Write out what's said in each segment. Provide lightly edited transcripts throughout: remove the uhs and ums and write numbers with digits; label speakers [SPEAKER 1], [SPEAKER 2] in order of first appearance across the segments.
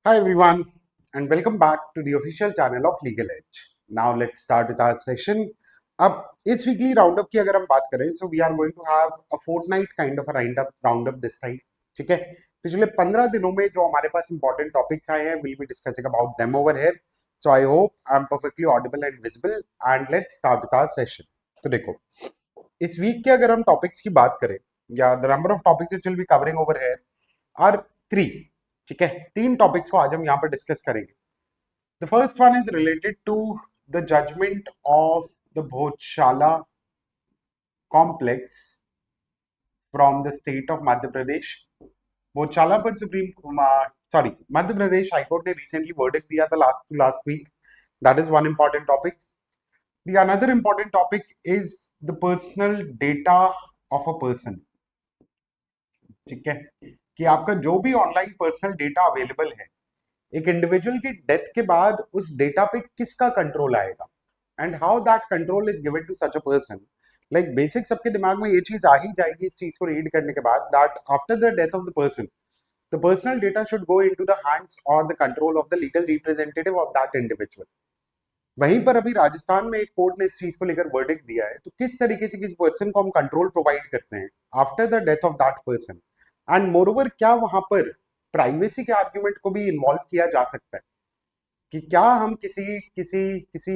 [SPEAKER 1] Hi everyone, and welcome back to the official channel of Legal Edge. Now let's start with our session. अब इस weekly round up की अगर हम बात करें, so we are going to have a fortnight kind of a round up this time. ठीक है. पिछले 15 दिनों में जो हमारे पास इंपॉर्टेंट टॉपिक्स आए हैं, will be discussing about them over here. So I hope I am perfectly audible and visible, and let's start with our session. तो देखो, इस वीक के अगर हम टॉपिक्स की बात करें, या the number of topics which will be covering over here are 3. ठीक है, 3 टॉपिक्स को आज हम यहाँ पर डिस्कस करेंगे. The first one is related to the judgment of the Bhojshala complex from the state of Madhya Pradesh. Bhojshala पर सॉरी, मध्य प्रदेश हाईकोर्ट ने रिसेंटली वर्डिक्ट दिया था last to last week. That is one important topic. The another important topic is the personal data of a person. ठीक है, कि आपका जो भी ऑनलाइन पर्सनल डेटा अवेलेबल है, एक इंडिविजुअल की डेथ के बाद उस डेटा पे किसका कंट्रोल आएगा, and how that control is given to such a person. Like basic सबके दिमाग में ये चीज आ ही जाएगी इस चीज को रीड करने के बाद, that after the death of the person, the personal data should go into the hands और the control of the legal representative of that individual. वहीं पर अभी राजस्थान में एक कोर्ट ने इस चीज को लेकर वर्डिक्ट दिया है. तो किस तरीके से किसी पर्सन को हम कंट्रोल प्रोवाइड करते हैं after the death of that person, and moreover क्या वहां पर प्राइवेसी के आर्ग्यूमेंट को भी इन्वॉल्व किया जा सकता है, कि क्या हम किसी किसी किसी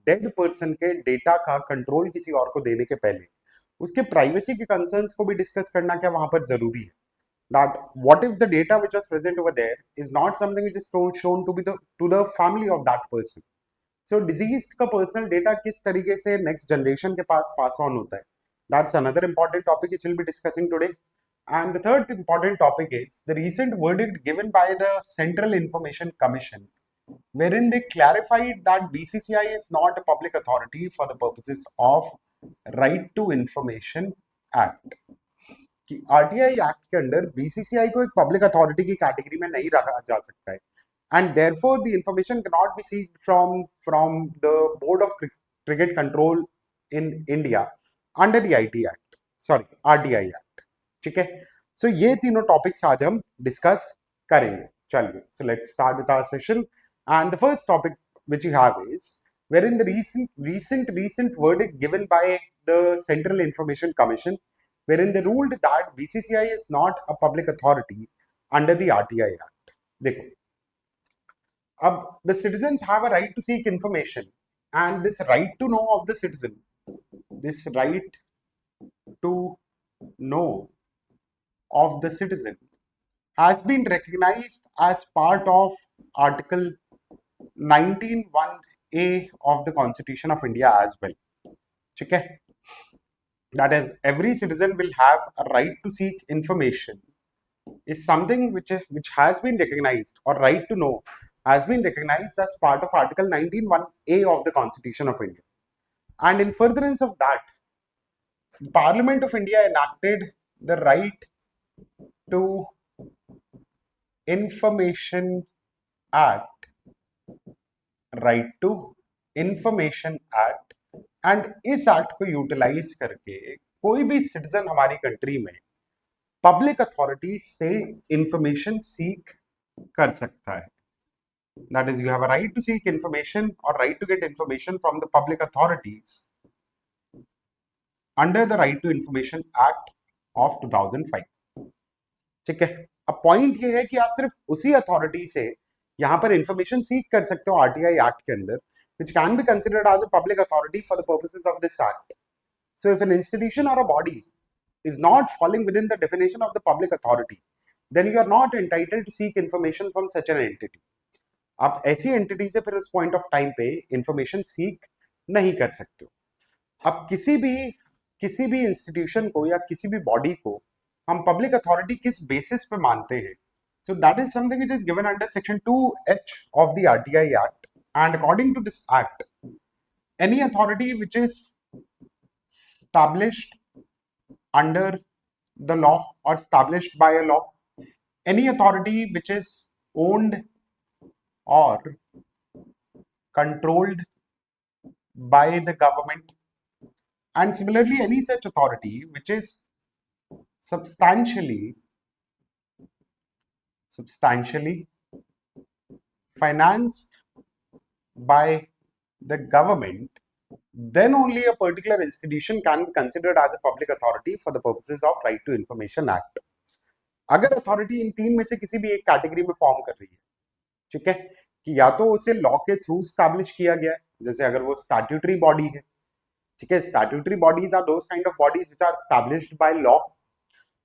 [SPEAKER 1] डेड पर्सन के डेटा का कंट्रोल किसी और को देने के पहले उसके प्राइवेसी के कंसर्न्स को भी डिस्कस करना क्या वहां पर जरूरी है. That what if the data which was present over there is not something which is shown to the family of that person. So disease का पर्सनल डेटा किस तरीके से नेक्स्ट जनरेशन के पास पास ऑन होता है, that's another important topic which will be discussing today. And the third important topic is the recent verdict given by the Central Information Commission, wherein they clarified that BCCI is not a public authority for the purposes of Right to Information Act. कि RTI act के अंदर BCCI को एक public authority की category में नहीं रखा जा सकता है, and therefore the information can not be सीक्ड from the board of cricket control in India under the IT act, sorry RTI act. ठीक है, सो ये तीनों टॉपिक्स आज हम डिस्कस करेंगे. चलिए, so let's start with our session. And the first topic which you have is wherein the recent verdict given by the Central Information Commission, wherein they ruled that BCCI is not a public authority under the RTI Act. देखो, अब the citizens have a right to seek information, and this right to know of the citizen, this right to know of the citizen has been recognized as part of Article 19(1)(a) of the Constitution of India as well. ठीक है, that is, every citizen will have a right to seek information is something which has been recognized, or right to know has been recognized as part of Article 19(1)(a) of the Constitution of India. And in furtherance of that, the Parliament of India enacted the Right to Information Act, right to information act. And इस act को utilize करके कोई भी citizen हमारी country में public authority से information सीख कर सकता है. That is, you have a right to seek information और right to get information from the public authorities under the right to information act of 2005. ठीक है, अब पॉइंट ये है कि आप सिर्फ उसी अथॉरिटी से यहां पर इंफॉर्मेशन सीख कर सकते हो आरटीआई एक्ट के अंदर, which can be considered as a public authority for the purposes of this act. So if an institution or a body is not falling within the definition of the public authority, then you are not entitled to seek information from such an entity. आप ऐसी entity से फिर उस point of time पे information सीख नहीं कर सकते हो. अब किसी भी इंस्टीट्यूशन को या किसी भी बॉडी को हम पब्लिक अथॉरिटी किस बेसिस पे मानते हैं. So that is something which is given under section 2H of the RTI Act, and according to this act, any authority which is established under the law or established by a law, any authority which is owned or controlled by the government, and similarly any such authority which is substantially financed by the government, then only a particular institution can be considered as a public authority for the purposes of Right to Information Act. अगर authority in तीन में से किसी भी एक category में form कर रही है, ठीक है, कि या तो उसे लॉ के थ्रू स्टैब्लिश किया गया है, जैसे अगर वो स्टैट्यूटरी बॉडी है, ठीक है, statutory bodies are those kind of bodies which are established by law.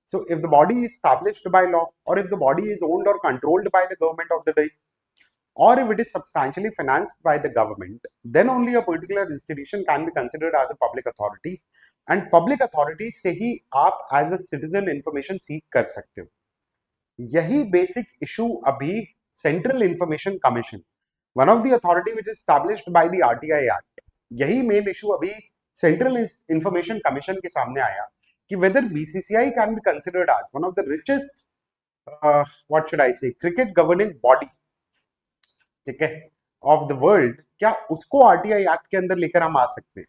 [SPEAKER 1] So if the body is established by law, or if the body is owned or controlled by the government of the day, or if it is substantially financed by the government, then only a particular institution can be considered as a public authority. And public authority से ही आप as a citizen information seek कर सकते हो. यही basic issue अभी Central Information Commission, one of the authority which is established by the RTI Act, यही main issue अभी Central Information Commission के सामने आया कि whether BCCI can be considered as one of the richest, what should I say, cricket governing body, ठीक है, of the world, क्या उसको RTI Act के अंदर लेकर हम आ सकते हैं.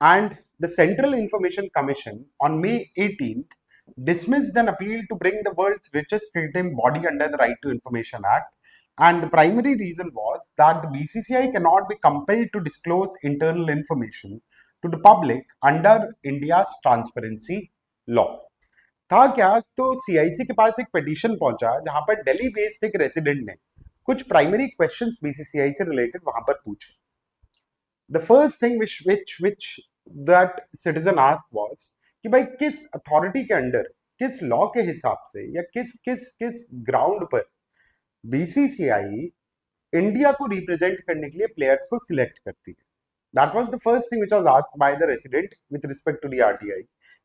[SPEAKER 1] And the Central Information Commission on May 18th dismissed an appeal to bring the world's richest cricketing body under the Right to Information Act. And the primary reason was that the BCCI cannot be compelled to disclose internal information to the public under India's transparency law. था क्या, तो CIC के पास एक petition पहुंचा जहां पर Delhi based एक resident ने कुछ प्राइमरी क्वेश्चंस BCCI से रिलेटेड वहां पर पूछे. The first thing which that citizen asked was कि भाई किस अथॉरिटी के अंडर, किस लॉ के हिसाब से या किस किस किस ग्राउंड पर BCCI इंडिया को रिप्रेजेंट करने के लिए प्लेयर्स को सिलेक्ट करती है. That was the first thing which was asked by the resident with respect to the RTI,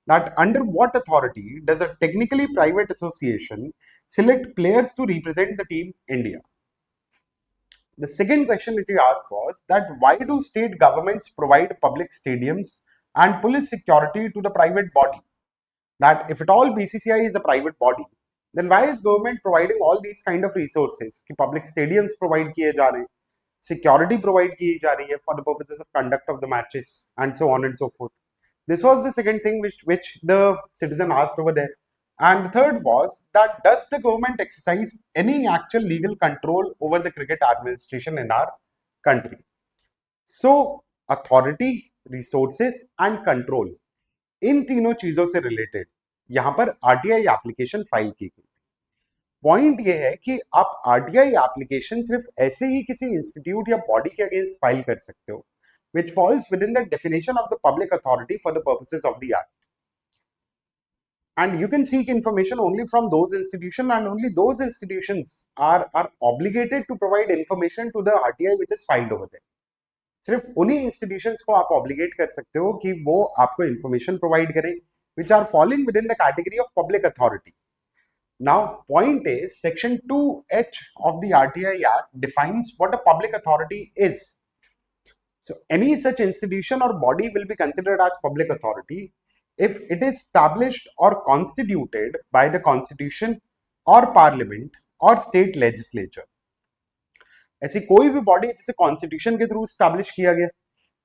[SPEAKER 1] that under what authority does a technically private association select players to represent the team India. The second question which he asked was that why do state governments provide public stadiums and police security to the private body? That if at all BCCI is a private body, then why is government providing all these kind of resources? कि public stadiums provide किए जा रहे हैं, security provide की जा रही है for the purposes of conduct of the matches and so on and so forth. This was the second thing which the citizen asked over there. And the third was that does the government exercise any actual legal control over the cricket administration in our country? So authority, resources and control, इन तीनों चीजों से related यहां पर RTI application file की गई. Point ये है कि आप RTI एप्लीकेशन सिर्फ ऐसे ही किसी इंस्टीट्यूट या बॉडी के अगेंस्ट फाइल कर सकते हो which falls within the definition of the public authority for the purposes of the act. And you can seek information only from those institutions, and only those institutions are obligated to provide information to the RTI which is filed over there. सिर्फ उन्हीं institutions को आप obligate कर सकते हो कि वो आपको इंफॉर्मेशन प्रोवाइड करें which are falling within the category of public authority. Now, point is, Section 2H of the RTI Act defines what a public authority is. So, any such institution or body will be considered as public authority if it is established or constituted by the Constitution or Parliament or state legislature. ऐसी कोई भी body जिसे constitution के through establish किया गया,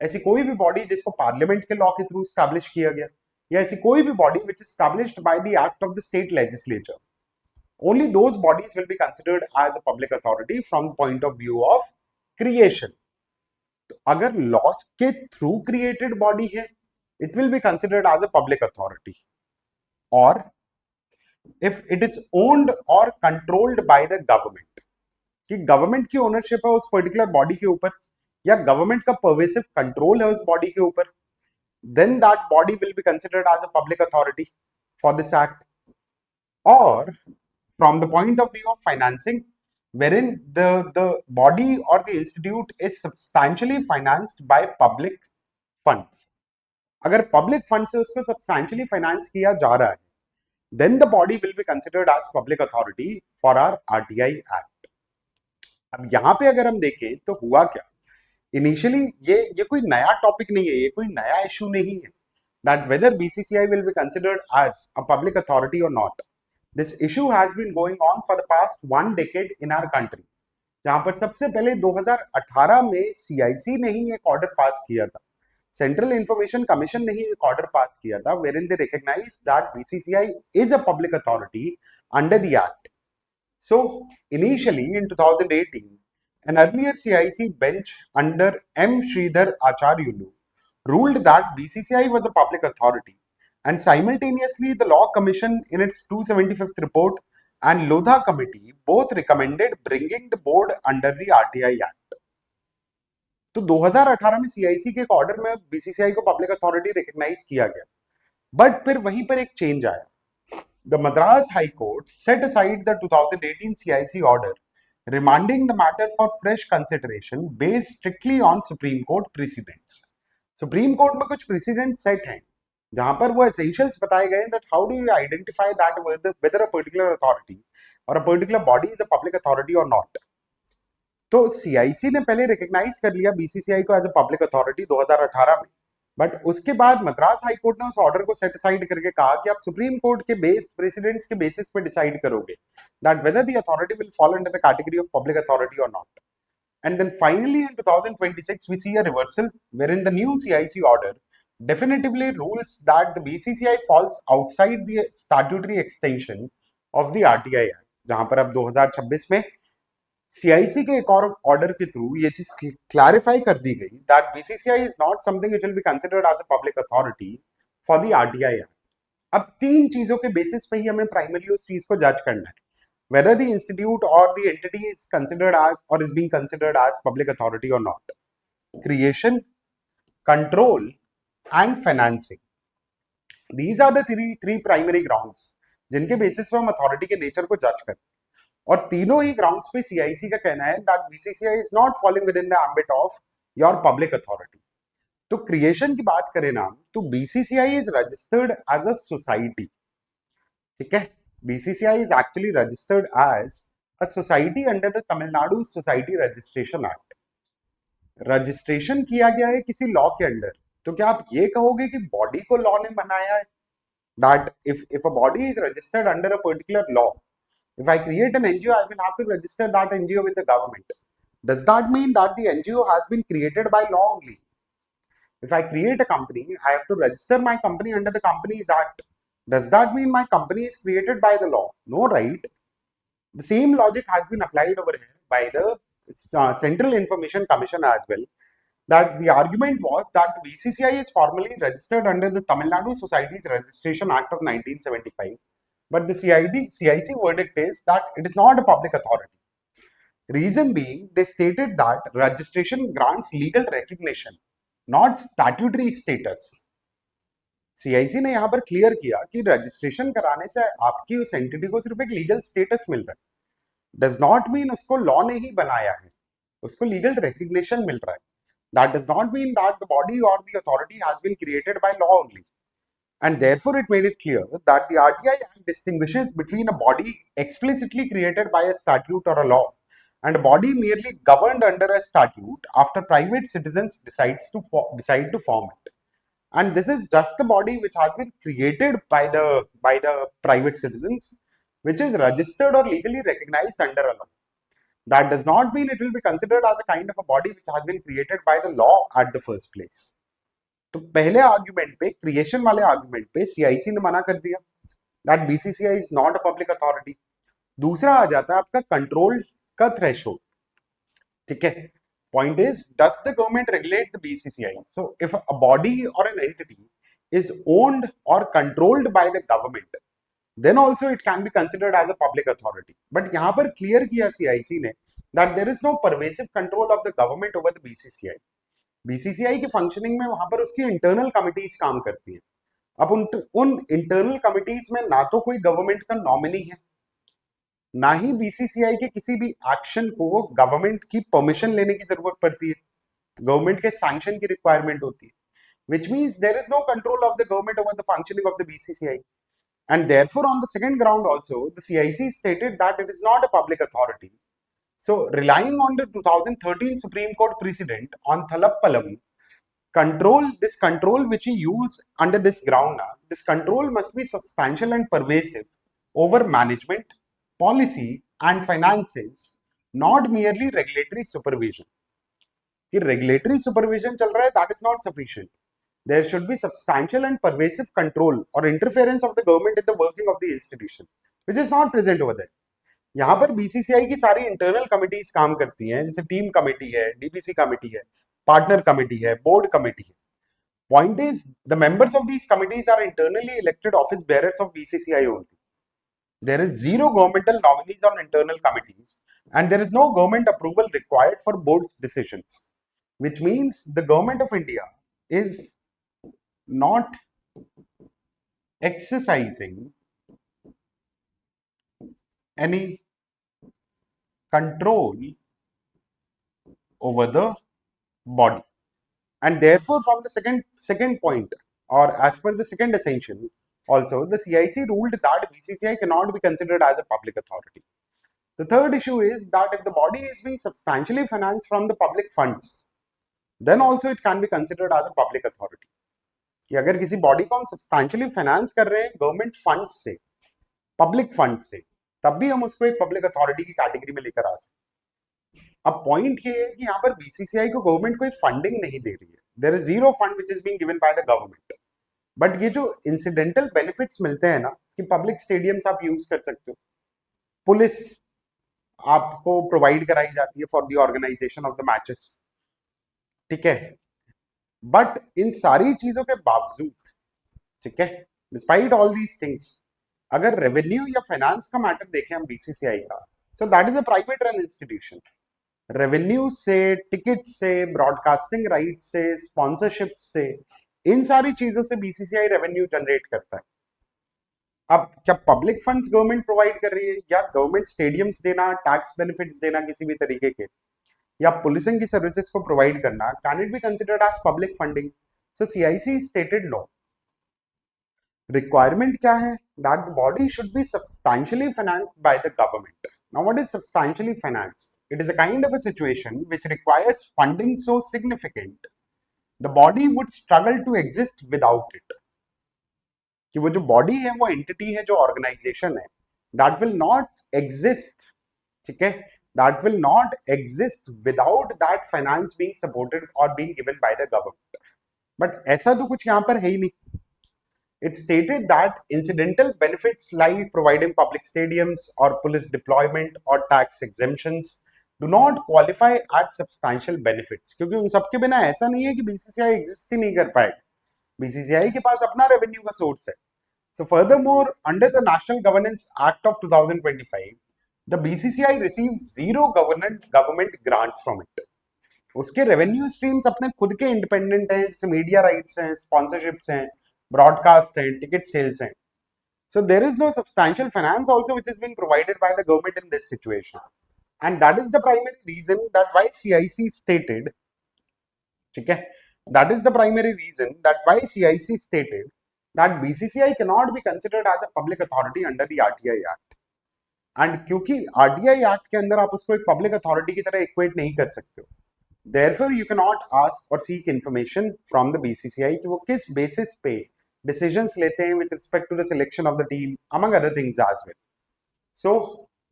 [SPEAKER 1] ऐसी कोई भी बॉडी जिसको पार्लियामेंट के लॉ के थ्रू स्टैब्लिश किया गया, या ऐसी कोई भी body which is established by the act of the state legislature, only those bodies will be considered as a public authority from the point of view of creation. तो अगर laws के through created body है, it will be considered as a public authority. और if it is owned और controlled by the government, कि government की ownership है उस पर्टिकुलर बॉडी के ऊपर या गवर्नमेंट का परवेसिव कंट्रोल है उस बॉडी के ऊपर, then that body will be considered as a public authority for this act. Or from the point of view of financing, wherein the body or the institute is substantially financed by public funds. अगर public funds से उसको substantially finance किया जा रहा है, then the body will be considered as public authority for our RTI Act. अब यहाँ पे अगर हम देखें तो हुआ क्या, इनिशियली ये कोई नया टॉपिक नहीं है, ये कोई नया इशू नहीं है that whether BCCI will be considered as a public authority or not. This issue has been going on for the past 1 decade in our country. जहां पर सबसे पहले 2018 में CIC ने ही एक ऑर्डर पास किया था, सेंट्रल इंफॉर्मेशन कमीशन ने ही एक ऑर्डर पास किया था, wherein they recognized that BCCI is a public authority under the act. So initially in 2018, An earlier CIC bench under M. Sridhar Acharyulu ruled that BCCI was a public authority, and simultaneously the Law Commission in its 275th report and Lodha Committee both recommended bringing the board under the RTI Act. तो 2018 में CIC के एक order में BCCI को public authority recognise किया गया, but फिर वहीं पर एक चेंज आया. The Madras High Court set aside the 2018 CIC order, remanding the matter for fresh consideration based strictly on Supreme Court precedents. Supreme Court में कुछ precedents set हैं, जहां पर वो essentials बताए गए that how do you identify that whether a particular authority or a particular body is a public authority or not. तो CIC ने पहले रिकग्नाइज कर लिया BCCI को एज अ पब्लिक अथॉरिटी 2018 में, बट उसके बाद मद्रास हाई कोर्ट ने उस ऑर्डर को सेट असाइड करके कहा कि आप सुप्रीम कोर्ट के बेस्ड प्रेसिडेंट्स के बेसिस पे डिसाइड करोगे that whether the authority will fall under the category of public authority और not. And then finally in 2026 we see a reversal wherein the new CIC order definitively rules that the BCCI falls outside the statutory extension of the RTI Act, जहां पर अब 2026 में CIC के एक और order के through ये चीज क्लैरिफाई कर दी गई that BCCI is not something which will be considered as a public authority for the RTI Act. अब तीन चीजों के बेसिस पे ही हमें प्राइमरली उस चीज को जज करना है, whether the institute or the entity is considered as or is being considered as public authority or not. Creation, control and financing. These are the three primary grounds जिनके बेसिस पे हम अथॉरिटी के नेचर को जज करते हैं, और तीनों ही ग्राउंड्स पे CIC का कहना है that BCCI is not following with in the ambit of your public authority. तो क्रिएशन की बात करें ना, तो BCCI is registered as a society. ठीक है, BCCI is actually registered as a society under the Tamil Nadu Society Registration Act. Registration किया गया है किसी लॉ के अंडर. तो क्या आप ये कहोगे कि बॉडी को लॉ ने बनाया है? That if a body is registered under a particular law, if I create an NGO, I will have to register that NGO with the government. Does that mean that the NGO has been created by law only? If I create a company, I have to register my company under the Companies Act. Does that mean my company is created by the law? No, right? The same logic has been applied over here by the Central Information Commission as well. That the argument was that the BCCI is formally registered under the Tamil Nadu Societies Registration Act of 1975, but the CIC verdict is that it is not a public authority. Reason being, they stated that registration grants legal recognition, not statutory status. CIC ने यहाँ पर clear किया कि registration कराने से आपकी उस entity को सिर्फ एक लीगल स्टेटस मिल रहा है, डज नॉट मीन उसको लॉ ने ही बनाया है, उसको लीगल रिकग्निशन मिल रहा है. That does not mean that the body और the authority has been created by law only. And therefore, it made it clear that the RTI Act distinguishes between a body explicitly created by a statute or a law and a body merely governed under a statute after private citizens decide to form it. And this is just a body which has been created by the private citizens, which is registered or legally recognized under a law. That does not mean it will be considered as a kind of a body which has been created by the law at the first place. तो पहले argument पे, creation वाले argument पे CIC ने मना कर दिया that BCCI is not a public authority. दूसरा आ जाता है आपका कंट्रोल का थ्रेशोल्ड. ठीक है, point is, does the government regulate the BCCI? So if a body or an entity is owned or controlled by the government, then also it can be considered as a public authority. But यहाँ पर clear किया CIC ने that there is no pervasive control of the government over the BCCI. BCCI की functioning में वहां पर उसकी internal committees काम करती हैं. अब उन इंटरनल कमिटीज में ना तो कोई गवर्नमेंट का नॉमिनी है, ना ही BCCI के किसी भी एक्शन को गवर्नमेंट की परमिशन लेने की जरूरत पड़ती है, गवर्नमेंट के सैंक्शन की रिक्वायरमेंट होती है, which means there is no control of the government over the functioning of the BCCI. And therefore, on the second ground also, the CIC stated that it is not a public authority. So, relying on the 2013 Supreme Court precedent on Thalappalam, this control which we use under this ground, this control must be substantial and pervasive over management, policy and finances, not merely regulatory supervision. कि regulatory supervision चल रहा है, that is not sufficient. There should be substantial and pervasive control or interference of the government in the working of the institution, which is not present over there. यहाँ पर BCCI की सारी internal committees काम करती हैं, जैसे team committee है, DPC committee है, पार्टनर कमेटी है, बोर्ड कमेटी है. Point is, the members of these committees are internally elected office bearers of BCCI only. There is zero governmental nominees on internal committees, and there is no government approval required for board's decisions, which means the government of India is not exercising any control over the body. And therefore, from the second point, or as per the second essential, also the CIC ruled that BCCI cannot be considered as a public authority. The third issue is that if the body is being substantially financed from the public funds, then also it can be considered as a public authority. कि अगर किसी body को हम substantially finance कर रहे हैं government fund से, public fund से, तब भी हम उसको एक पब्लिक अथॉरिटी की कैटेगरी में लेकर आ सकते. अब पॉइंट ये है कि यहाँ पर बीसीसीआई को गवर्नमेंट कोई फंडिंग नहीं दे रही है. There is zero fund which is being given by the government. But ये जो इंसिडेंटल बेनिफिट्स मिलते हैं ना, कि पब्लिक स्टेडियम्स आप यूज कर सकते हो, पुलिस आपको प्रोवाइड कराई जाती है for the organisation of the matches, ठीक है. बट इन सारी चीजों के बावजूद, ठीक है, डिस्पाइट ऑल दीज थिंग्स, अगर रेवेन्यू या फाइनेंस का मैटर देखें हम बीसीसीआई का, so that is a private run institution. Revenue से, टिकट से, ब्रॉडकास्टिंग राइट से, स्पॉन्सरशिप से, इन सारी चीजों से बीसीसीआई रेवेन्यू जनरेट करता है. अब क्या पब्लिक फंड्स गवर्नमेंट प्रोवाइड कर रही है, या गवर्नमेंट स्टेडियम्स देना, टैक्स बेनिफिट्स देना किसी भी तरीके के, या पुलिसिंग की सर्विसेज को प्रोवाइड करना, can it be considered as public funding? So CIC stated no. Requirement क्या है? That the body should be substantially financed by the government. Now what is substantially financed? It is a kind of a situation which requires funding so significant the body would struggle to exist without it. कि वो जो body है, वो entity है, जो organisation है, that will not exist, ठीक है, that will not exist without that finance being supported और being given by the government. But ऐसा तो कुछ यहाँ पर है ही नहीं. It stated that incidental benefits like providing public stadiums or police deployment or tax exemptions do not qualify as substantial benefits. क्योंकि उन सबके बिना ऐसा नहीं है कि बीसीसीआई एग्जिस्ट ही नहीं कर पाएगा. बीसीसीआई के पास अपना रेवेन्यू का सोर्स है. So furthermore, under the National Governance Act of 2025, the BCCI receives zero government grants from it. उसके रेवेन्यू स्ट्रीम्स अपने खुद के इंडिपेंडेंट हैं, जैसे मीडिया राइट्स हैं, स्पॉन्सरशिप्स हैं, broadcast and ticket sales हैं. So there is no substantial finance also which is being provided by the government in this situation, and that is the primary reason that why CIC stated, ठीक है, that is the primary reason that why CIC stated that BCCI cannot be considered as a public authority under the RTI Act. And क्योंकि RTI Act के अंदर आप उसको एक public authority की तरह इक्वेट नहीं कर सकते हो, therefore you cannot ask or seek information from the BCCI कि वो किस बेसिस पे decisions लेते हैं with respect to the selection of the team, among other things as well. So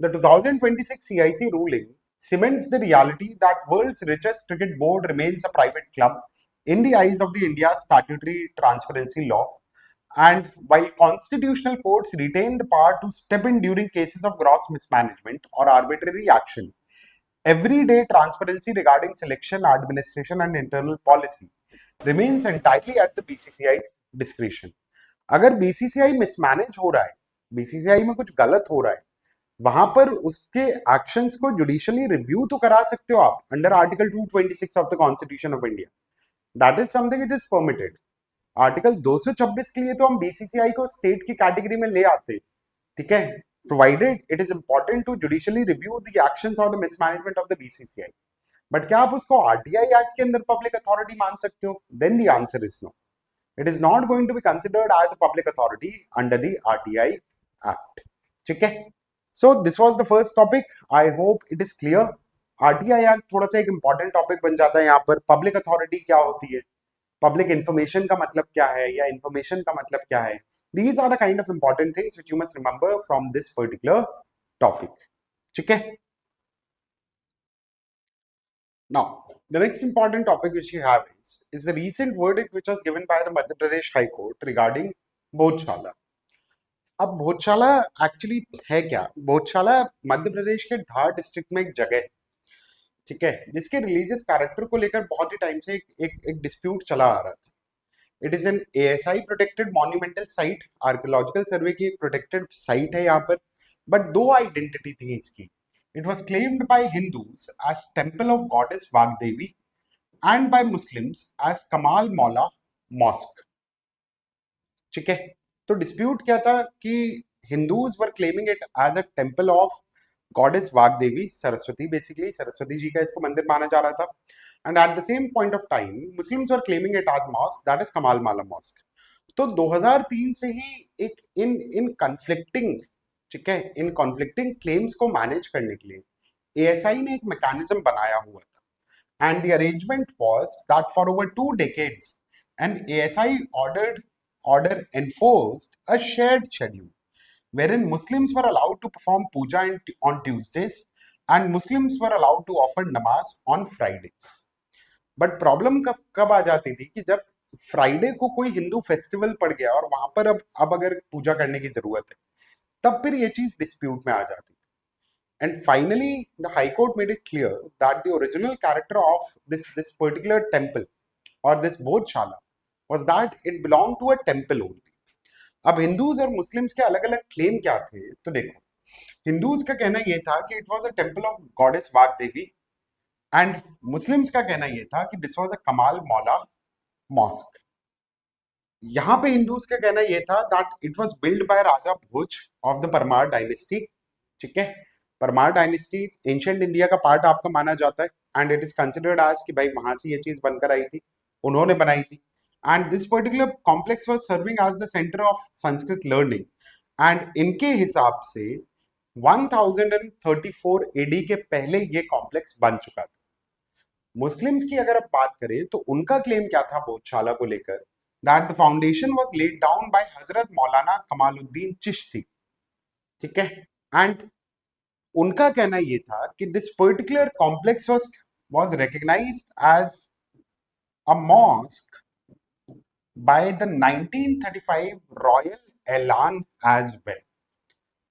[SPEAKER 1] the 2026 CIC ruling cements the reality that world's richest cricket board remains a private club in the eyes of the India's statutory transparency law, and while constitutional courts retain the power to step in during cases of gross mismanagement or arbitrary action, everyday transparency regarding selection, administration and internal policy remains entirely at the BCCI's discretion. अगर BCCI mismanage हो रहा है, BCCI में कुछ गलत हो रहा है, वहां पर उसके एक्शंस को जुडिशियली रिव्यू तो करा सकते हो आप under article 226 of the constitution of India. That is something it is permitted. Article 226 के लिए तो हम बीसीसीआई को स्टेट की कैटेगरी में ले आते, ठीक है, provided it is important to judicially review the actions और the mismanagement of the BCCI. But क्या आप उसको आरटीआई एक्ट के अंदर पब्लिक अथॉरिटी मान सकते हो? Then the answer is no. It is not going to be considered as a public authority under the RTI act, ठीक है. So this was the first topic. I hope it is clear. RTI act थोड़ा सा एक important topic बन जाता है यहाँ पर. पब्लिक अथॉरिटी क्या होती है, पब्लिक इंफॉर्मेशन का मतलब क्या है, या इंफॉर्मेशन का मतलब क्या है. These are the kind of important things which you must remember from this particular topic. ठीक है. Now, the next important topic which you have is the recent verdict which was given by the Madhya Pradesh High Court regarding Bodhshala. अब Bhojshala actually है क्या? भोजशाला मध्य प्रदेश के धार district में एक जगह है, ठीक है, जिसके रिलीजियस कैरेक्टर को लेकर बहुत ही टाइम से एक डिस्प्यूट चला आ रहा था। It is an ASI protected monumental site, archaeological सर्वे की प्रोटेक्टेड साइट है यहाँ पर, बट दो आइडेंटिटी थी इसकी। It was claimed by Hindus as temple of goddess Vagdevi and by Muslims as Kamal Maula mask, ठीक है। तो डिस्प्यूट क्या था कि Hindus were claiming it as a temple of goddess Vagdevi, Saraswati, basically Saraswati ji का इसको मंदिर माना जा रहा था, and at the same point of time Muslims were claiming it as mosque, that is Kamal Mala mask. तो 2003 से ही एक इन इन कॉन्फ्लिक्टिंग, ठीक है, इन कॉन्फ्लिक्टिंग क्लेम्स को मैनेज करने के लिए एएसआई ने एक मैकेनिज्म बनाया हुआ था, and the arrangement was that for over 2 decades an ASI order enforced a shared schedule wherein Muslims were allowed to perform puja on Tuesdays and Muslims were allowed to offer namaz on Fridays. But problem कब आ जाती थी कि जब Friday को कोई Hindu festival पड़ गया और वहां पर अब अगर पूजा करने की जरूरत है, तब फिर ये चीज डिस्प्यूट में आ जाती थी। And finally, the High Court made it clear that the original character of this particular temple or this Bodhshala was that it belonged to a temple only. अब हिंदूज और मुस्लिम्स के अलग अलग क्लेम क्या थे? तो देखो, हिंदूज का कहना यह था कि it was a temple of goddess वाग देवी, एंड मुस्लिम्स का कहना यह था कि दिस वाज अ कमाल मौला मॉस्क। यहाँ पे हिंदूज का कहना यह था that it was build by Raja Bhoj of the Parmar dynasty, ठीक है। परमार डायनेस्टी एंशिएंट इंडिया का पार्ट आपका माना जाता है, and it is considered as कि भाई वहां से ये चीज बनकर आई थी, उन्होंने बनाई थी, and this particular complex was serving as the centre of Sanskrit learning, and इनके हिसाब से 1034 एडी के पहले ये कॉम्प्लेक्स बन चुका था। मुस्लिम्स की अगर आप बात करें तो उनका क्लेम क्या था बोधशाला को लेकर, that the foundation was laid down by हजरत मौलाना कमालुद्दीन चिश्ती, ठीक है, एंड उनका कहना यह था कि this particular complex was recognised as a mosque by the 1935 royal ऐलान एज वेल।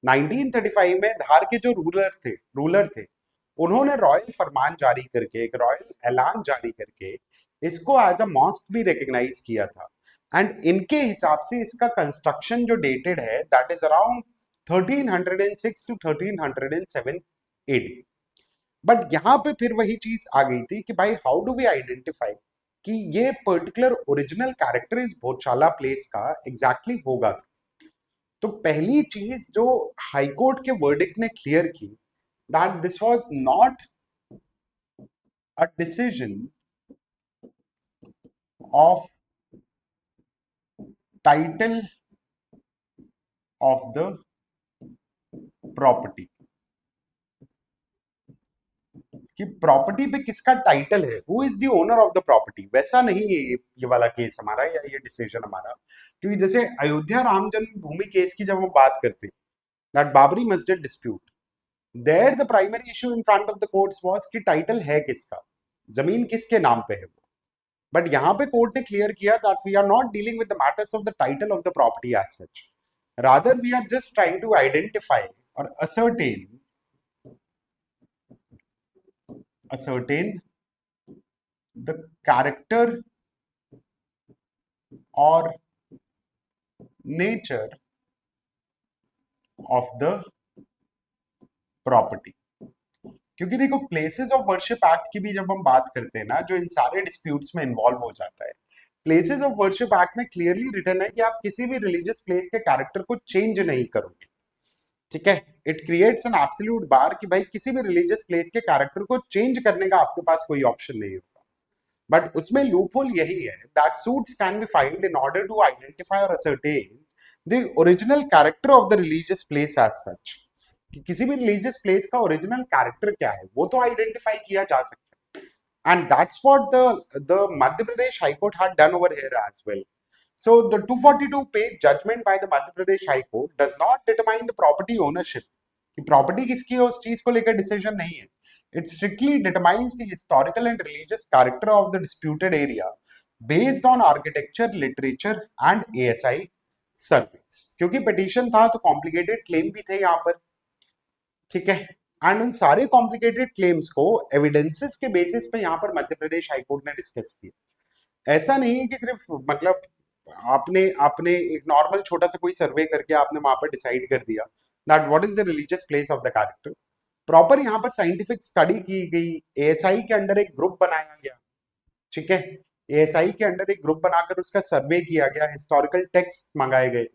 [SPEAKER 1] 1935 में धार के जो रूलर थे उन्होंने रॉयल फरमान जारी करके, एक रॉयल ऐलान जारी करके इसको एज अ मॉस्क भी रिकॉग्नाइज किया था, एंड इनके हिसाब से इसका कंस्ट्रक्शन जो डेटेड है that is around 1306 to 1307 AD. But यहाँ पे फिर वही चीज आ गई थी कि भाई हाउ डू वी आइडेंटिफाई कि ये पर्टिकुलर ओरिजिनल कैरेक्टर इस भोजशाला प्लेस का एग्जैक्टली होगा। तो पहली चीज जो हाईकोर्ट के वर्डिक्ट ने क्लियर की, that this was not a decision of title of the property, कि प्रॉपर्टी पे किसका टाइटल है, who is the owner of the property, वैसा नहीं है ये वाला केस हमारा या ये डिसीजन हमारा। क्योंकि जैसे अयोध्या राम जन्मभूमि केस की जब हम बात करते हैं, that Babri Masjid dispute, there the primary issue in front of the courts was कि टाइटल है किसका, जमीन किसके नाम पे है वो। बट यहाँ पे कोर्ट ने क्लियर किया that we are not dealing with the matters of the title of the property as such, rather we are just trying to identify और ascertain the character or nature of the property। क्योंकि देखो places of worship act की भी जब हम बात करते हैं ना, जो इन सारे डिस्प्यूट्स में इन्वॉल्व हो जाता है, प्लेसेस ऑफ वर्शिप एक्ट में क्लियरली रिटर्न है कि आप किसी भी रिलीजियस प्लेस के कैरेक्टर को चेंज नहीं करोगे, ठीक है। इट क्रिएट्स एन एब्सोल्यूट बार कि भाई किसी भी रिलीजियस प्लेस के कैरेक्टर को चेंज करने का आपके पास कोई ऑप्शन नहीं होगा। बट उसमें लूपहोल यही है that suits can be filed in order to identify और ascertain the original character of the religious place as such, कि किसी भी रिलीजियस प्लेस का ओरिजिनल कैरेक्टर क्या है वो तो आइडेंटिफाई किया जा सकता है, and that's what the Madhya Pradesh high court had done over here as well. So the 242 page judgment by the Madhya Pradesh High Court does not determine the property ownership, कि property किसकी है उस चीज को लेकर डिसीजन नहीं है। It strictly determines the historical and religious character of the disputed area based on architecture, literature and ASI Sarves, क्योंकि पिटीशन था तो कॉम्प्लिकेटेड क्लेम भी थे यहाँ पर, ठीक है। एंड उन सारे कॉम्प्लिकेटेड क्लेम्स को एविडेंसेस के बेसिस पे यहाँ पर मध्य प्रदेश हाईकोर्ट ने डिस्कस किया। ऐसा नहीं है कि सिर्फ मतलब आपने आपने एक नॉर्मल छोटा सा कोई सर्वे करके आपने वहां पर डिसाइड कर दिया that what is the religious place of the character. Proper यहाँ पर साइंटिफिक स्टडी की गई, एएसआई के अंडर एक ग्रुप बनाया गया, ठीक है। एएसआई के अंडर एक ग्रुप बनाकर उसका सर्वे किया गया, हिस्टोरिकल टेक्स्ट मंगाए गए,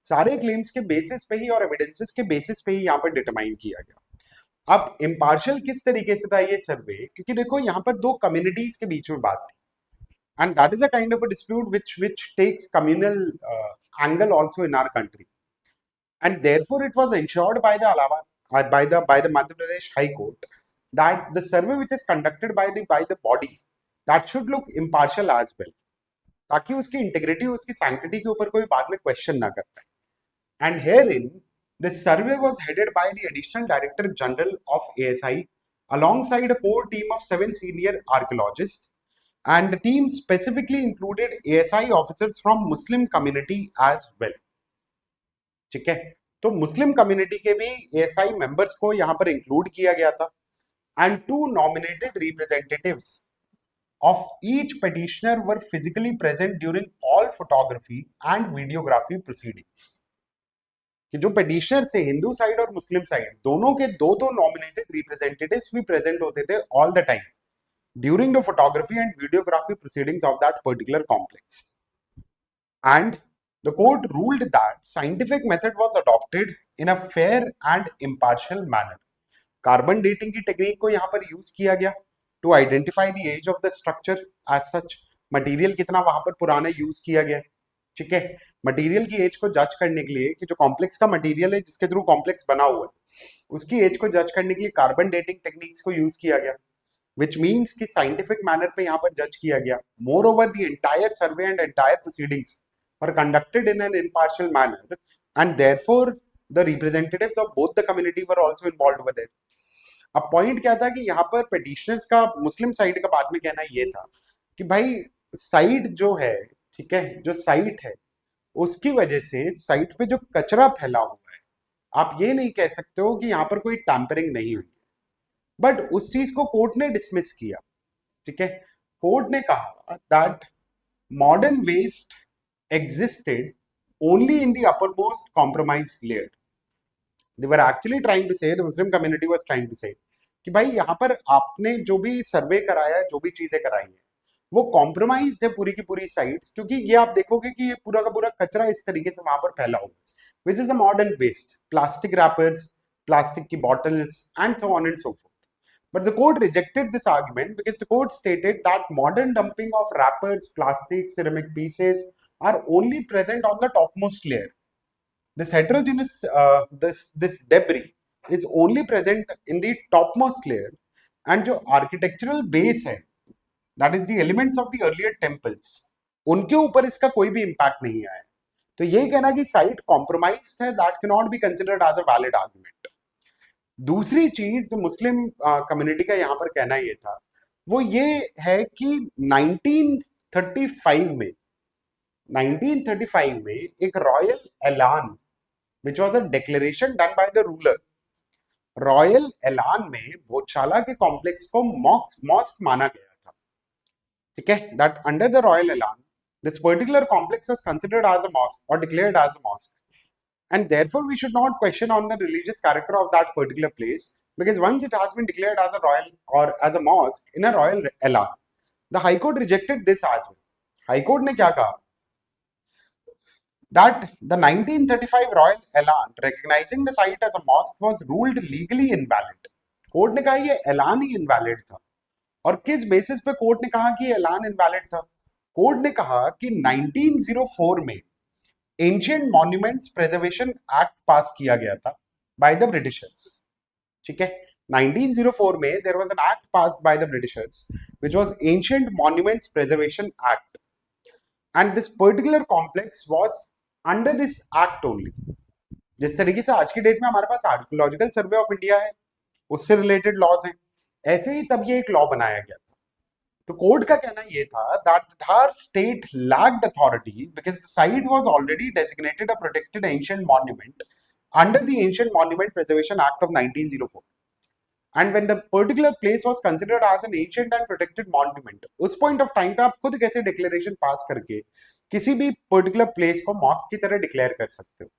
[SPEAKER 1] सारे क्लेम्स के बेसिस पे ही और एविडेंसेस के बेसिस पे ही यहाँ पर डिटरमाइन किया गया। अब इम्पार्शियल किस तरीके से था ये सर्वे, क्योंकि देखो यहाँ पर दो कम्युनिटीज के बीच में बात थी, and that is a kind of a dispute which takes communal angle also in our country, and therefore it was ensured by the by the Madhya Pradesh High Court that the survey which is conducted by the body that should look impartial as well, ताकि उसकी integrity उसकी sanctity के ऊपर कोई बाद में question ना कर पाए। And here in the survey was headed by the additional director general of ASI alongside a core team of 7 senior archaeologists, and the team specifically included ASI officers from Muslim community as well, ठीक है। तो Muslim community के भी ASI members को यहाँ पर include किया गया था, and 2 nominated representatives of each petitioner were physically present during all photography and videography proceedings, कि जो petitioner से हिंदू साइड और मुस्लिम साइड दोनों के दो दो नॉमिनेटेड रिप्रेजेंटेटिव्स भी प्रेजेंट होते थे all the time during the photography and videography proceedings of that particular complex. And the court ruled that scientific method was adopted in a fair and impartial manner. Carbon dating की technique को यहाँ पर use किया गया to identify the age of the structure as such. Material कितना वहां पर पुराना यूज किया गया, ठीक है। मटेरियल की एज को जज करने के लिए कि जो कॉम्प्लेक्स का मटेरियल है जिसके थ्रू कॉम्प्लेक्स बना हुआ है उसकी एज को जज करने के लिए कार्बन डेटिंग टेक्निक्स को यूज किया गया, which means कि scientific manner पे यहाँ पर जज किया गया। Moreover, the entire survey and entire proceedings were conducted in an impartial manner, and therefore the representatives of both the community were also involved with it. अब पॉइंट क्या था कि यहाँ पर petitioners का मुस्लिम साइड का बाद में कहना ये था कि भाई साइट जो है, ठीक है, जो साइट है उसकी वजह से साइट पे जो कचरा फैला हुआ है आप ये नहीं कह सकते हो कि यहाँ पर कोई टैंपरिंग नहीं हुई, बट उस चीज को कोर्ट ने डिसमिस किया, ठीक है। कोर्ट ने कहा that modern waste existed only in the uppermost compromise layer. They were actually trying to say, the Muslim community was trying to say कि भाई यहाँ पर आपने जो भी सर्वे कराया, जो भी चीजें कराई हैं वो कॉम्प्रोमाइज है पूरी की पूरी साइट्स, क्योंकि ये आप देखोगे कि ये पूरा का पूरा कचरा इस तरीके से वहां पर फैला हुआ है, which is the modern waste, plastic wrappers, plastic की bottles and so on and so forth. But the court rejected this argument because the court stated that modern dumping of wrappers, plastic, ceramic pieces are only present on the topmost layer. This heterogeneous, this debris is only present in the topmost layer, and जो architectural base है, that is the elements of the earlier temples, उनके ऊपर इसका कोई भी impact नहीं आया। तो ये कहना कि site compromised है, that cannot be considered as a valid argument. दूसरी चीज जो मुस्लिम कम्युनिटी का यहाँ पर कहना ये था वो ये है कि 1935 में एक रॉयल ऐलान which was a declaration done by the ruler, royal ऐलान में भोजशाला के कॉम्प्लेक्स को मॉस्क माना गया था, ठीक है। दैट अंडर द रॉयल ऐलान this particular complex was considered as a mosque और declared as a mosque, and therefore we should not question on the religious character of that particular place, because once it has been declared as a royal or as a mosque in a royal elan, the high court rejected this as well. High court ने क्या कहा that the 1935 royal elan recognizing the site as a mosque was ruled legally invalid. Court ने कहा ये ऐलान ही invalid था। और किस बेसिस पे कोर्ट ने कहा कि ये ऐलान इनवैलिड था? कोर्ट ने कहा कि 1904 में एंशिएंट मॉन्यूमेंट्स प्रिजर्वेशन एक्ट पास किया गया था बाय द ब्रिटिशर्स, ठीक है। 1904 में there was an act passed by the Britishers which was ancient monuments preservation act, and this particular complex was under this act only. जिस तरीके से आज की डेट में हमारे पास आर्कियोलॉजिकल सर्वे ऑफ इंडिया है, उससे रिलेटेड लॉज हैं, ऐसे ही तब ये एक लॉ बनाया गया था। तो कोर्ट का कहना ये था that Dhar state lacked authority because the site was already designated a protected ancient monument under the Ancient Monument Preservation Act of 1904. And when the particular place was considered as an ancient and protected monument, उस point of time पे आप खुद कैसे declaration pass करके किसी भी particular place को mosque की तरह declare कर सकते हो.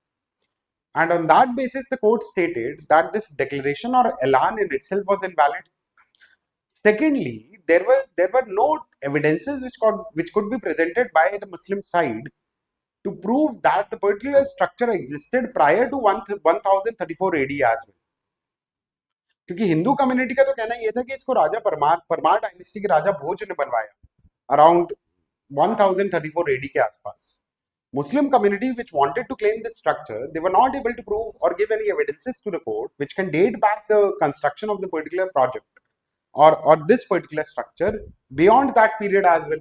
[SPEAKER 1] And on that basis, the court stated that this declaration or elan in itself was invalid. Secondly, there were no evidences which could be presented by the Muslim side to prove that the particular structure existed prior to 1034 AD as well. क्योंकि Hindu community का तो कहना ये था कि इसको राजा Parmar dynasty के राजा भोज ने बनवाया अराउंड 1034 AD के आसपास. Muslim community which wanted to claim this structure, they were not able to prove or give any evidences to the court which can date back the construction of the particular project or this particular structure beyond that period as well.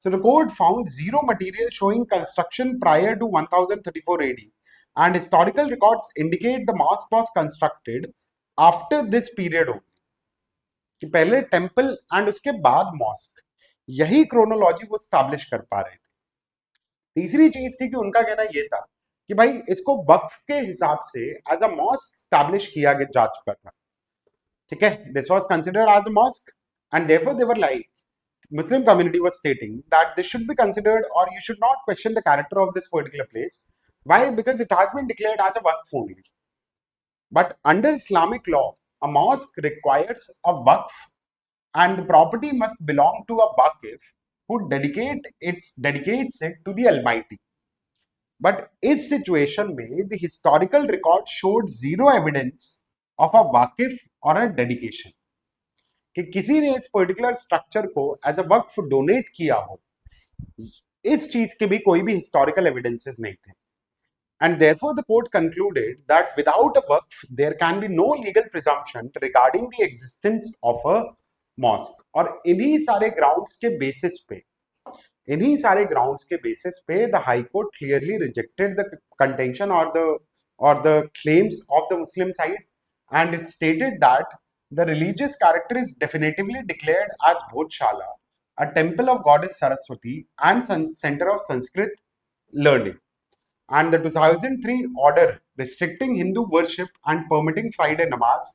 [SPEAKER 1] So the court found zero material showing construction prior to 1034 AD, and historical records indicate the mosque was constructed after this period only. कि पहले temple and उसके बाद mask, यही chronology वो establish कर पा रहे थे. तीसरी चीज थी कि उनका कहना यह था कि भाई इसको वक्फ के हिसाब से एज अ मॉस्क स्टैब्लिश किया जा चुका था. ठीक है, this was considered as a mosque and therefore they were like Muslim community was stating that this should be considered or you should not question the character of this particular place. Why? Because it has been declared as a waqf only. But under Islamic law, a mosque requires a waqf and the property must belong to a waqif who dedicates it to the Almighty. But इस situation में the historical record showed zero evidence of a waqif or a dedication. कि किसी ने इस particular structure को as a Waqf donate किया हो, इस चीज के भी कोई भी हिस्टोरिकल एविडेंसेस नहीं थे. And therefore the court concluded that without a waqf there can be no legal presumption regarding the existence of a mosque. और इन्हीं सारे ग्राउंड्स के बेसिस पे the high court clearly rejected the contention और the claims of the Muslim side, and it stated that the religious character is definitively declared as Bhojshala, a temple of goddess Saraswati and center of Sanskrit learning. And the 2003 order restricting Hindu worship and permitting Friday namaz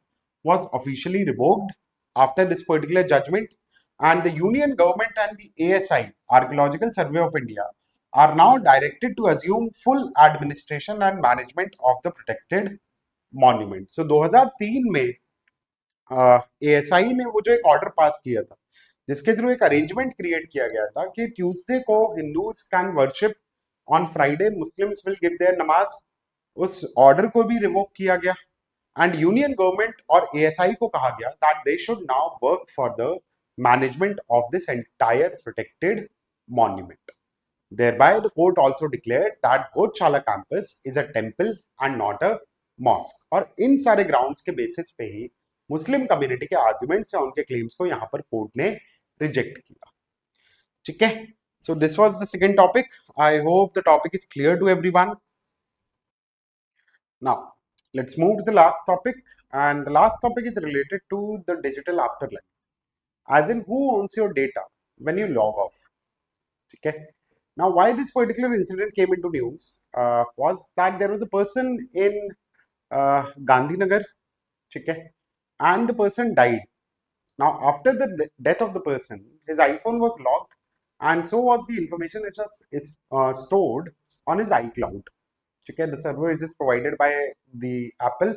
[SPEAKER 1] was officially revoked after this particular judgment. And the Union government and the ASI, Archaeological Survey of India, are now directed to assume full administration and management of the protected monument. So 2003 में ASI ने वो जो एक order pass किया था जिसके through एक arrangement create किया गया था कि ट्यूसडे को Hindus can worship on Friday, Muslims will give their नमाज, उस ऑर्डर को भी रिवोक किया गया. एंड यूनियन गवर्नमेंट और एएसआई को कहा गया that they should now work for the management of this entire protected monument. Thereby, the court also declared that Gojshala campus is a temple and not a mosque. और इन सारे grounds के basis पे ही Muslim community के arguments या उनके claims को यहां पर कोर्ट ने रिजेक्ट किया. ठीक है, so this was the second topic. I hope the topic is clear to everyone. Now let's move to the last topic, and the last topic is related to the digital afterlife, as in who owns your data when you log off. ठीक है, now why this particular incident came into news was that there was a person in Gandhinagar, ठीक है, and the person died. Now, after the death of the person, his iPhone was locked, and so was the information which was stored on his iCloud. Okay, the server is provided by the Apple.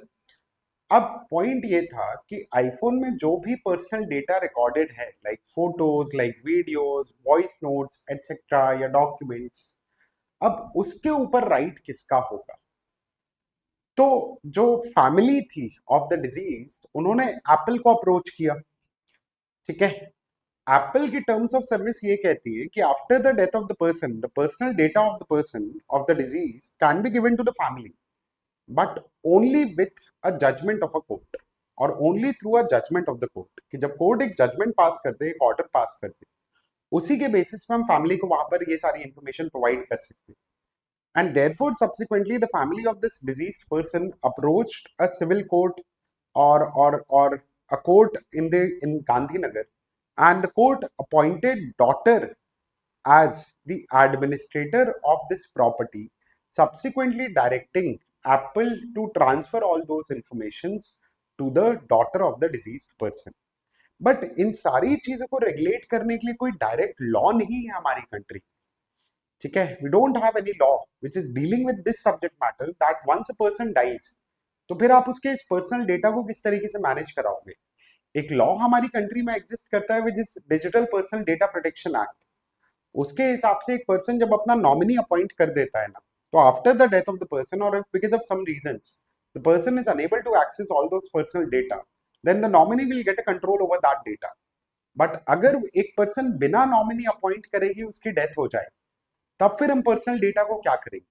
[SPEAKER 1] अब point ये था कि iPhone में जो भी personal data recorded है, like photos, like videos, voice notes etcetera या documents, अब उसके ऊपर राइट किसका होगा. तो जो फैमिली थी ऑफ द डिजीज, उन्होंने एप्पल को अप्रोच किया. ठीक है, एप्पल की टर्म्स ऑफ सर्विस ये कहती है कि after the death of the person, the personal data of the person of the disease can be given to the family, but only with a judgment of a court और only through a judgment of the court. कि जब court एक judgement पास करते हैं, एक order pass करते हैं, उसी के बेसिस पे हम फैमिली को वहां पर ये सारी इंफॉर्मेशन प्रोवाइड कर सकते हैं. And therefore, subsequently, the family of this deceased person approached a civil court or a court in Gandhinagar and the court appointed daughter as the administrator of this property, subsequently directing Apple to transfer all those informations to the daughter of the deceased person. But in सारी चीजों को regulate करने के लिए कोई direct law नहीं है हमारी कंट्री. ठीक है, we don't have any law which is dealing with this subject matter that once a person dies, तो फिर आप उसके इस पर्सनल डेटा को किस तरीके से मैनेज कराओगे. एक लॉ हमारी कंट्री में एग्जिस्ट करता है which is digital personal data protection act. उसके हिसाब से एक पर्सन जब अपना नॉमिनी अपॉइंट कर देता है ना, तो after the death of the person और because of some reasons the person is unable to access all those personal data, then the nominee will get a control over that data. But अगर एक person बिना nominee appoint करे ही उसकी death हो जाए, तब फिर हम पर्सनल डेटा को क्या करेंगे.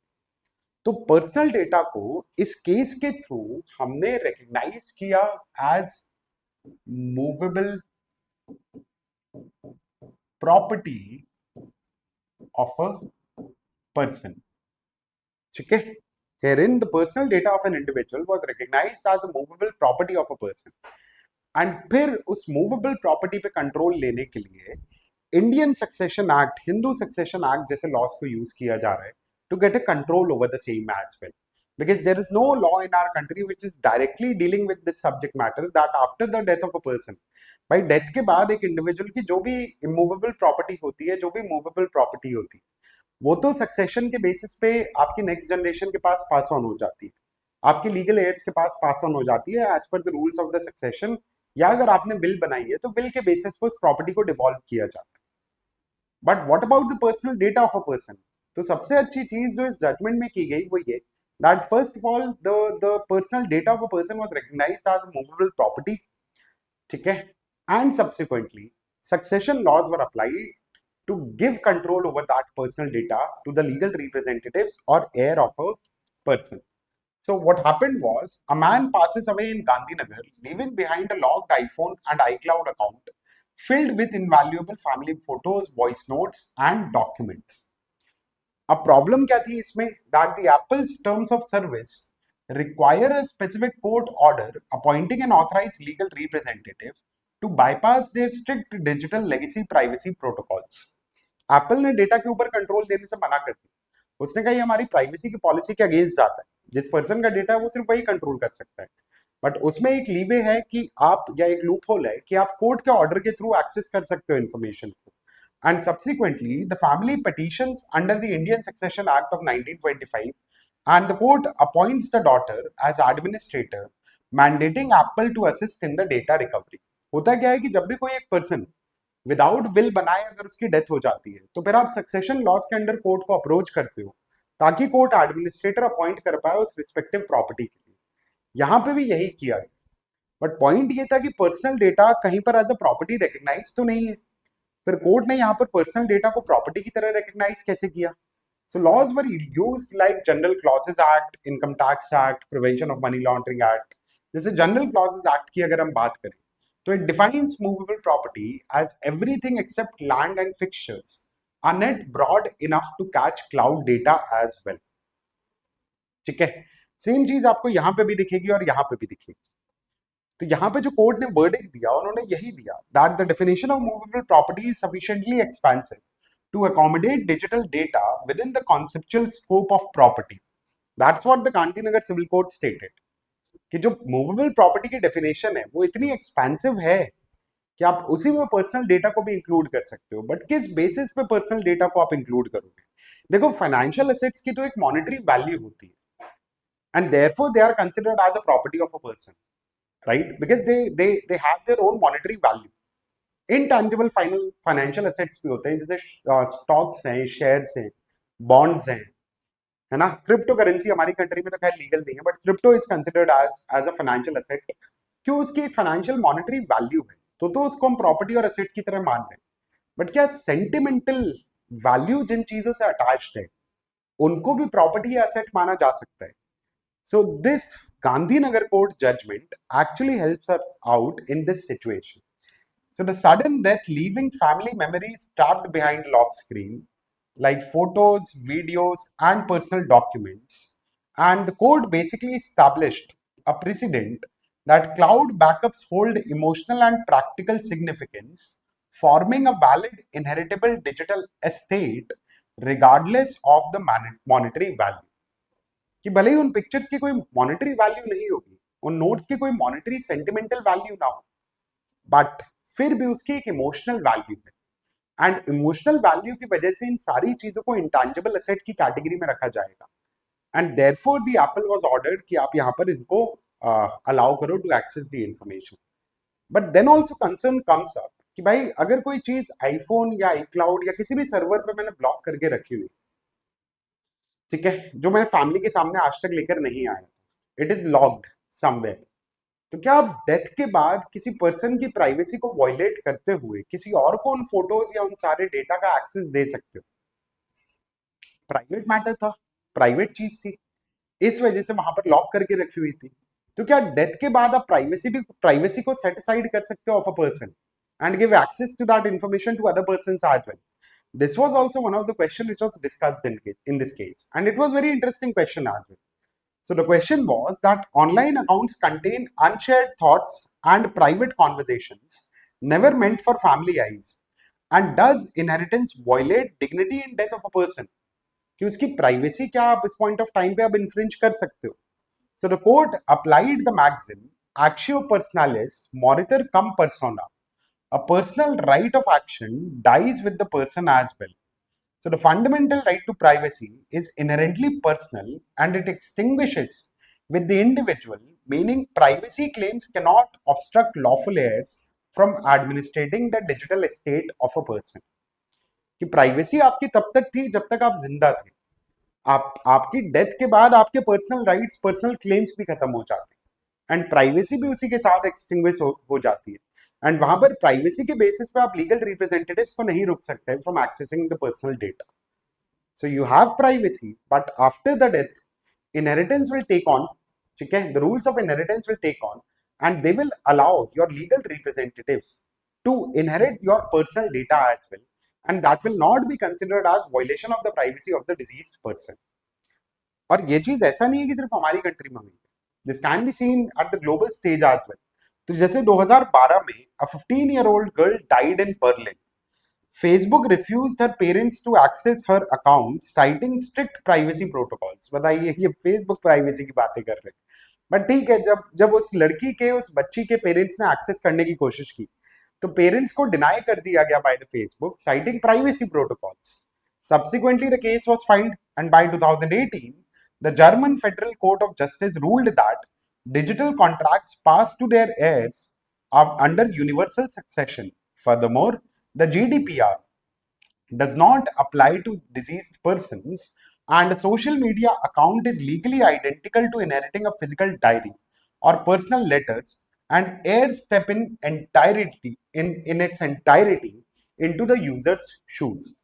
[SPEAKER 1] तो पर्सनल डेटा को इस केस के थ्रू हमने रिकग्नाइज किया as movable property of a person. ठीक है, herein the personal data of an individual was recognized as a movable property of a person. and फिर उस movable property पे control लेने के लिए Indian succession act, Hindu succession act जैसे laws को यूज किया जा रहा है to get a control over the same as well, because there is no law in our country which is directly dealing with this subject matter that after the death of a person, भाई death के बाद एक individual की जो भी immovable property होती है, जो भी मूवेबल प्रॉपर्टी होती है, वो तो सक्सेशन के बेसिस पे आपकी नेक्स्ट जनरेशन के पास ऑन हो जाती है, आपके लीगल एयर्स के पास ऑन हो जाती है as per the rules of the succession, या अगर आपने विल बनाई है तो विल के बेसिस पर उस प्रॉपर्टी को डिवॉल्व किया जाता है. But what about the personal data of a person. तो सबसे अच्छी चीज जो इस जजमेंट में की गई वो ये that first of all the personal data of a person was recognized as a movable property. ठीक है, and subsequently succession laws were applied to give control over that personal data to the legal representatives or heir of a person. So what happened was a man passes away in Gandhinagar leaving behind a logged iPhone and iCloud account filled with invaluable family photos, voice notes and documents. अब problem क्या थी इसमें, that the Apple's terms of service require a specific court order appointing an authorised legal representative to bypass their strict digital legacy privacy protocols. Apple ने data के ऊपर control देने से मना कर दी. उसने कहा ये हमारी प्राइवेसी की पॉलिसी के अगेंस्ट जाता है, जिस पर्सन का डेटा है वो सिर्फ वही कंट्रोल कर सकता है. बट उसमें एक लीवे है कि आप, या एक लूप होल है कि आप कोर्ट के ऑर्डर के थ्रू एक्सेस कर सकते हो इन्फॉर्मेशन को. And subsequently, the family petitions under the Indian Succession Act of 1925, and the court appoints the daughter as administrator, mandating Apple to assist in the data recovery. होता क्या है कि जब भी कोई एक पर्सन विदाउट विल बनाए अगर उसकी डेथ हो जाती है, तो फिर आप सक्सेशन लॉस के अंडर कोर्ट को अप्रोच करते हो ताकि कोर्ट एडमिनिस्ट्रेटर अपॉइंट कर पाए उस रिस्पेक्टिव प्रॉपर्टी के लिए. यहाँ पे भी यही किया गया. बट पॉइंट ये था कि पर्सनल डेटा कहीं पर एज अ प्रॉपर्टी रिकग्नाइज तो नहीं है. फिर कोर्ट ने यहाँ पर पर्सनल डेटा को प्रॉपर्टी की तरह रिकग्नाइज कैसे किया. So laws were used like general clauses act, income tax act, prevention of money laundering act. जैसे जनरल क्लॉजेस एक्ट की अगर हम बात करें तो it defines movable property as everything except land and fixtures are net broad enough to catch cloud data as well. ठीक है, same चीज आपको यहाँ पे भी दिखेगी और यहाँ पे भी दिखेगी. तो यहाँ पे जो कोर्ट ने वर्डिक्ट दिया उन्होंने यही दिया that the definition of movable property is sufficiently expensive to accommodate digital data with in the conceptual scope of property. That's what the Gandhinagar civil court stated कि जो मूवेबल प्रॉपर्टी की डेफिनेशन है वो इतनी एक्सपेंसिव है कि आप उसी में पर्सनल डेटा को भी इंक्लूड कर सकते हो. बट किस बेसिस पे पर्सनल डेटा को आप इंक्लूड करोगे. देखो, फाइनेंशियल एसेट्स की तो एक मॉनेटरी वैल्यू होती है and therefore they are considered as a property of a person, right? Because they have their own monetary value. Intangible financial assets भी होते हैं, जैसे स्टॉक्स हैं, शेयर्स हैं, बॉन्ड्स हैं, है ना. क्रिप्टो करेंसी हमारी कंट्री में तो खैर लीगल नहीं है, but crypto is considered as a financial asset. क्यों, उसकी एक फाइनेंशियल मॉनेटरी वैल्यू है, तो उसको हम प्रॉपर्टी और एसेट की तरह मान रहे हैं. बट क्या सेंटिमेंटल वैल्यू जिन चीजों से अटैच्ड है उनको भी प्रॉपर्टी या एसेट माना जा सकता है. So this Gandhinagar court judgment actually helps us out in this situation. So the sudden death leaving family memories trapped behind lock screen, like photos, videos, and personal documents. And the court basically established a precedent that cloud backups hold emotional and practical significance forming a valid inheritable digital estate regardless of the monetary value. कि भले ही उन pictures की कोई monetary value नहीं होगी, उन notes की कोई मॉनेटरी सेंटिमेंटल वैल्यू ना हो, बट फिर भी उसकी एक इमोशनल वैल्यू है, एंड इमोशनल वैल्यू की वजह से इन सारी चीजों को इंटेंजिबल एसेट की कैटेगरी में रखा जाएगा, and therefore the apple was ordered कि आप यहाँ पर इनको अलाउ करो to access the information. But then also concern comes up कि भाई अगर कोई चीज आईफोन या iCloud या किसी भी सर्वर पे मैंने ब्लॉक करके रखी हुई, ठीक है, जो मेरे फैमिली के सामने आज तक लेकर नहीं आया, इट इज लॉग्ड समवेयर, तो क्या आप डेथ के बाद किसी पर्सन की प्राइवेसी को वॉयलेट करते हुए किसी और को उन फोटोज या उन सारे डेटा का एक्सेस दे सकते हो? प्राइवेट मैटर था, प्राइवेट चीज थी, इस वजह से वहां पर लॉक करके रखी हुई थी. तो क्या डेथ के बाद आप प्राइवेसी को सेट असाइड कर सकते हो of a person and give access to that information to other persons as well? This was also one of the question which was discussed in this case, and it was very interesting question as well. So the question was that online accounts contain unshared thoughts and private conversations never meant for family eyes, and does inheritance violate dignity in death of a person? कि उसकी privacy क्या आप इस point of time पे आप infringe कर सकते हो? So the court applied the maxim actio personalis moritur cum persona. A personal right of action dies with the person as well. So the fundamental right to privacy is inherently personal and it extinguishes with the individual, meaning privacy claims cannot obstruct lawful heirs from administrating the digital estate of a person. कि privacy आपकी तब तक थी जब तक आप जिंदा थे, आपकी डेथ के बाद आपके पर्सनल राइट्स, पर्सनल क्लेम्स भी खत्म हो जाते हैं एंड प्राइवेसी भी उसी के साथ एक्सटिंग्विश हो जाती है. एंड वहां पर प्राइवेसी के बेसिस पे आप लीगल रिप्रेजेंटेटिव्स को नहीं रोक सकते from accessing the personal data. So you have privacy, but after the death inheritance will take on, ठीक है, the rules of inheritance will take on and they will allow your legal representatives to inherit your personal data as well, and that will not be considered as violation of the privacy of the deceased person. और ये चीज ऐसा नहीं है कि सिर्फ हमारी country में हुई है, this can be seen at the global stage as well. तो जैसे 2012 में a 15-year-old girl died in Berlin. Facebook refused her parents to access her account, citing strict privacy protocols. बताइए, ये Facebook प्राइवेसी की बातें कर रहे हैं. बट ठीक है, जब जब उस लड़की के, उस बच्ची के पेरेंट्स ने एक्सेस करने की कोशिश की, तो पेरेंट्स को डिनाई कर दिया गया by the Facebook, citing privacy protocols. Subsequently, the case was filed, and by 2018, the German Federal Court of Justice ruled that digital contracts passed to their heirs are under universal succession. Furthermore, the GDPR does not apply to deceased persons, and a social media account is legally identical to inheriting a physical diary or personal letters, and heirs step in its entirety into the user's shoes.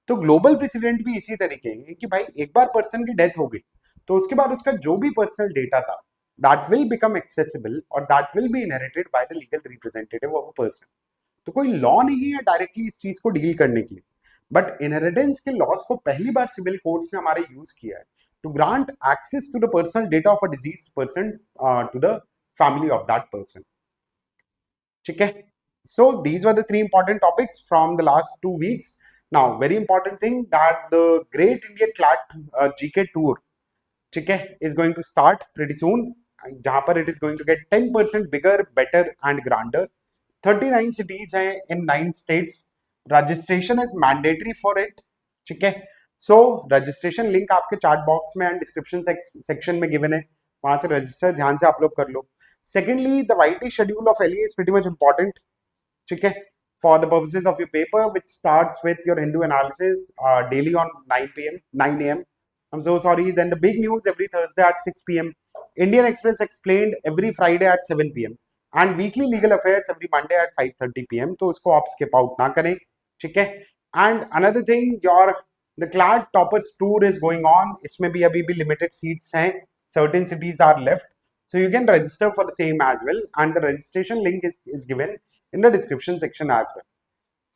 [SPEAKER 1] तो global president भी इसी तरीके हैं कि भाई एक बार person की death हो गई तो उसके बाद उसका जो भी पर्सनल डेटा था दैट विल बिकम एक्सेसिबल और that will be inherited by the legal representative of a person. तो कोई लॉ नहीं है डायरेक्टली इस चीज को डील करने के लिए, बट इनहेरिटेंस के लॉस को पहली बार सिविल कोर्ट्स ने हमारे यूज किया है to grant access to the personal data of a deceased person to the family of that person. ठीक है, so these were the three important topics from the last 2 weeks. Now very important thing that the Great Indian Clat GK tour, ठीक है, is going to start pretty soon, जहां पर it is going to get 10% bigger, better and grander. 39 cities हैं in 9 states. Registration is mandatory for it, ठीक है. So registration link आपके chat box में and description section में given है, वहां से register ध्यान से आप लोग कर लो. Secondly, the YT schedule of LE is pretty much important, ठीक है, for the purposes of your paper, which starts with your Hindu analysis daily on 9 a.m. I'm so sorry. Then the big news every Thursday at 6 p.m. Indian Express explained every Friday at 7 p.m. and weekly legal affairs every Monday at 5:30 p.m. तो उसको आप skip out ना करें, ठीक है. And another thing, the CLAD Toppers tour is going on. इसमें भी अभी भी limited seats हैं. Certain cities are left, so you can register for the same as well. And the registration link is given in the description section as well.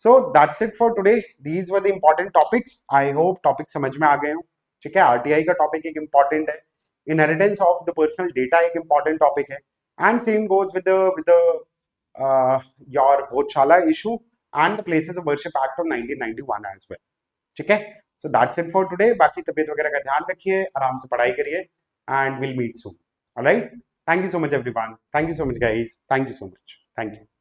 [SPEAKER 1] So that's it for today. These were the important topics. I hope topic समझ में आ गए हो, ठीक है. RTI का topic एक important है, inheritance of the personal data एक important topic है, and same goes with the your Bhotshala issue. and the Places of Worship Act of 1991 as well. ठीक है, so that's it for today. बाकी तबीयत वगैरह का ध्यान रखिए, आराम से पढ़ाई करिए, and we'll meet soon. All right, thank you so much everyone, thank you so much guys, thank you so much, thank you.